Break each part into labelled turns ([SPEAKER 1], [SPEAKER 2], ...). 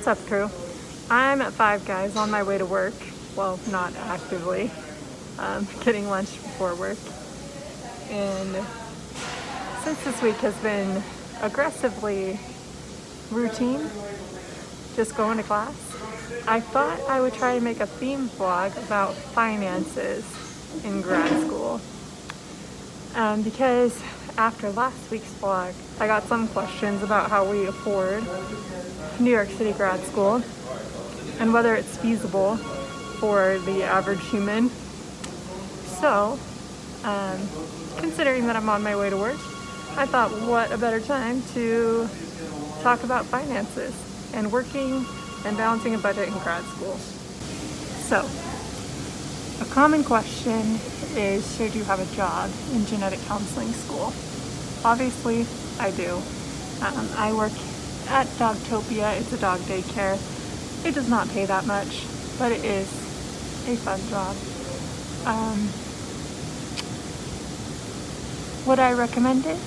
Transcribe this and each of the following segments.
[SPEAKER 1] What's up, crew? I'm at Five Guys on my way to work. Well, not actively. Getting lunch before work. And since this week has been aggressively routine, just going to class, I thought I would try to make a theme vlog about finances in grad school. Because after last week's vlog, I got some questions about how we afford New York City grad school and whether it's feasible for the average human. So, considering that I'm on my way to work, I thought what a better time to talk about finances and working and balancing a budget in grad school. So, a common question is, should you have a job in genetic counseling school? Obviously, I do. I work at Dogtopia. It's a dog daycare. It does not pay that much, but it is a fun job. Would I recommend it?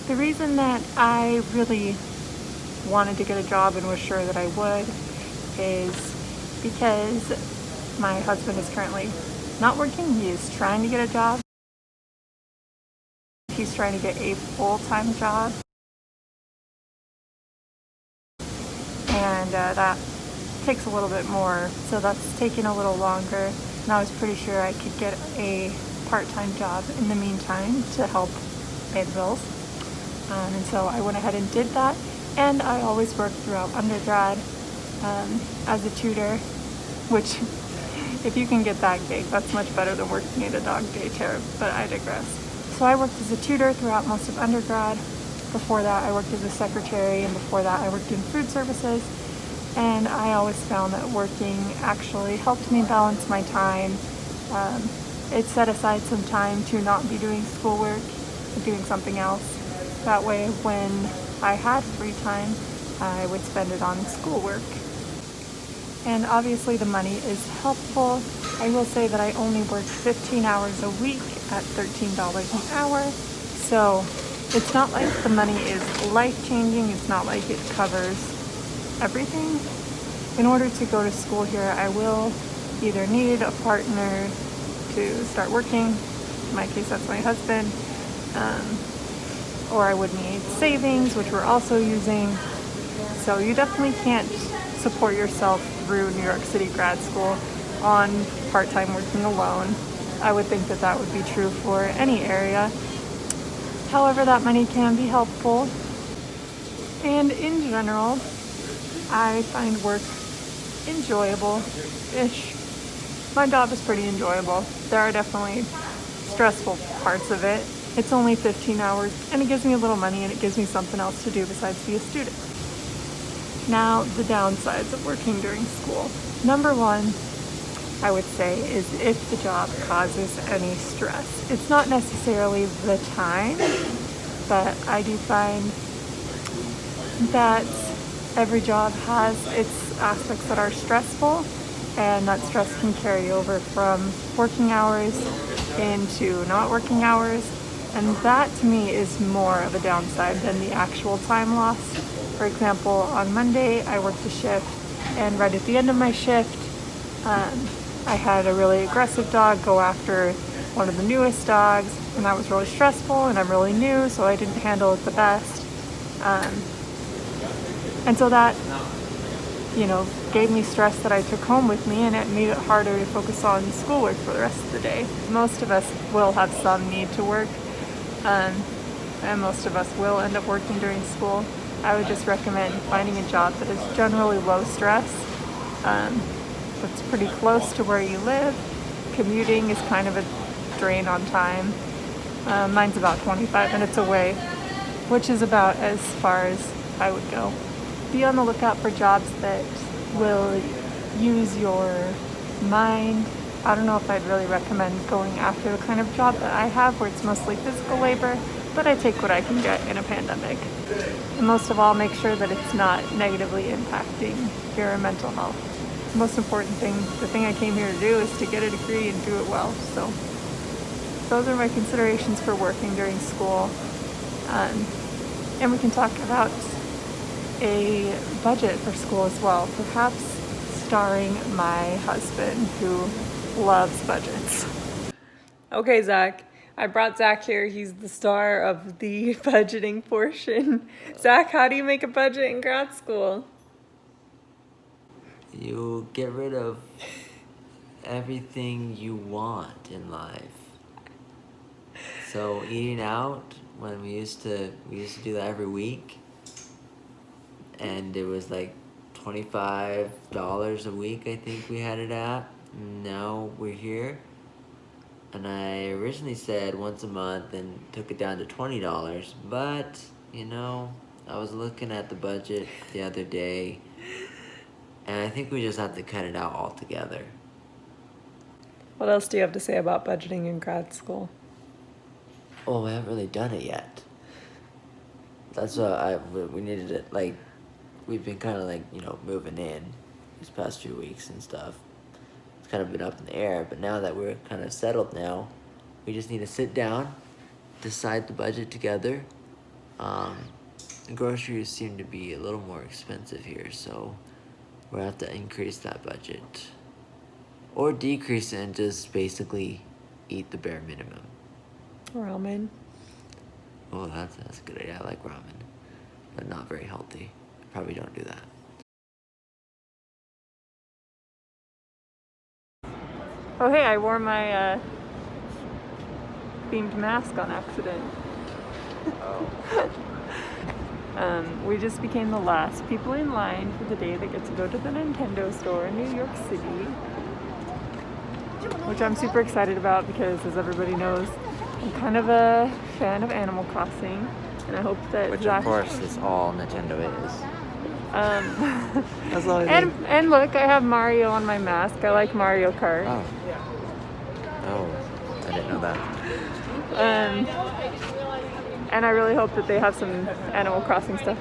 [SPEAKER 1] The reason that I really wanted to get a job and was sure that I would is because my husband is currently not working. He is trying to get a job. He's trying to get a full-time job. And that takes a little bit more, so that's taking a little longer. And I was pretty sure I could get a part-time job in the meantime to help pay the bills. And so I went ahead and did that. And I always worked throughout undergrad as a tutor, which, if you can get that gig, that's much better than working at a dog daycare, but I digress. So I worked as a tutor throughout most of undergrad. Before that, I worked as a secretary, and before that, I worked in food services. And I always found that working actually helped me balance my time. It set aside some time to not be doing schoolwork, but doing something else. That way, when I had free time, I would spend it on schoolwork. And obviously the money is helpful. I will say that I only worked 15 hours a week at $13 an hour. So it's not like the money is life-changing. It's not like it covers everything. In order to go to school here, I will either need a partner to start working. In my case, that's my husband. Or I would need savings, which we're also using. So you definitely can't support yourself through New York City grad school on part-time working alone. I would think that that would be true for any area. However, that money can be helpful. And in general, I find work enjoyable-ish. My job is pretty enjoyable. There are definitely stressful parts of it. It's only 15 hours, and it gives me a little money, and it gives me something else to do besides be a student. Now, the downsides of working during school. Number one, I would say, is if the job causes any stress. It's not necessarily the time, but I do find that every job has its aspects that are stressful, and that stress can carry over from working hours into not working hours. And that, to me, is more of a downside than the actual time loss. For example, on Monday, I worked a shift, and right at the end of my shift, I had a really aggressive dog go after one of the newest dogs, and that was really stressful, and I'm really new, so I didn't handle it the best. And so that, gave me stress that I took home with me, and it made it harder to focus on schoolwork for the rest of the day. Most of us will have some need to work. And most of us will end up working during school. I would just recommend finding a job that is generally low stress, that's pretty close to where you live. Commuting is kind of a drain on time. Mine's about 25 minutes away, which is about as far as I would go. Be on the lookout for jobs that will use your mind. I don't know if I'd really recommend going after the kind of job that I have, where it's mostly physical labor, but I take what I can get in a pandemic. And most of all, make sure that it's not negatively impacting your mental health. The most important thing, the thing I came here to do, is to get a degree and do it well. So those are my considerations for working during school. And we can talk about a budget for school as well, perhaps starring my husband who loves budgets. Okay, Zach. I brought Zach here. He's the star of the budgeting portion. Zach, how do you make a budget in grad school?
[SPEAKER 2] You get rid of everything you want in life. So eating out, when we used to do that every week, and it was like $25 a week, I think we had it at. Now we're here, and I originally said once a month and took it down to $20, but you know, I was looking at the budget the other day, and I think we just have to cut it out altogether.
[SPEAKER 1] What else do you have to say about budgeting in grad school?
[SPEAKER 2] Oh, we haven't really done it yet. That's what we needed it. Like, we've been kind of like, you know, moving in these past few weeks and stuff. It's kind of been up in the air, but now that we're kind of settled now, we just need to sit down, decide the budget together. The groceries seem to be a little more expensive here, so we'll have to increase that budget. Or decrease it and just basically eat the bare minimum.
[SPEAKER 1] Ramen.
[SPEAKER 2] Oh, that's a good idea. I like ramen, but not very healthy. Probably don't do that.
[SPEAKER 1] Oh hey, I wore my themed mask on accident. We just became the last people in line for the day that get to go to the Nintendo store in New York City, which I'm super excited about because, as everybody knows, I'm kind of a fan of Animal Crossing, and I hope that
[SPEAKER 2] Which,
[SPEAKER 1] Zach...
[SPEAKER 2] of course, is all Nintendo is. That's all
[SPEAKER 1] and look, I have Mario on my mask. I like Mario Kart.
[SPEAKER 2] Oh, I didn't know that.
[SPEAKER 1] And I really hope that they have some Animal Crossing stuff.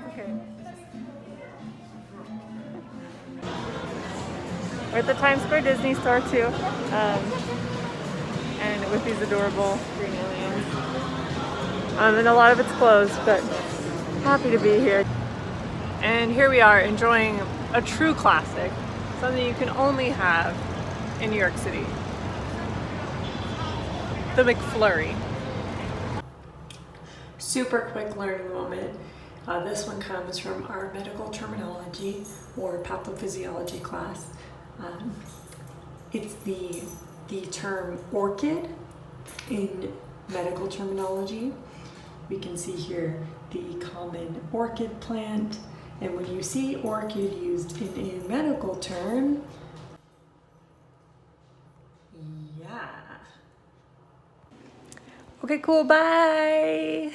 [SPEAKER 1] Okay. We're at the Times Square Disney store too, and with these adorable green aliens. And a lot of it's closed, but happy to be here. And here we are enjoying a true classic, something you can only have in New York City. The McFlurry. Super quick learning moment. This one comes from our medical terminology or pathophysiology class. It's the term orchid in medical terminology. We can see here the common orchid plant, and when you see orchid used in a medical term, yeah. Okay, cool, bye.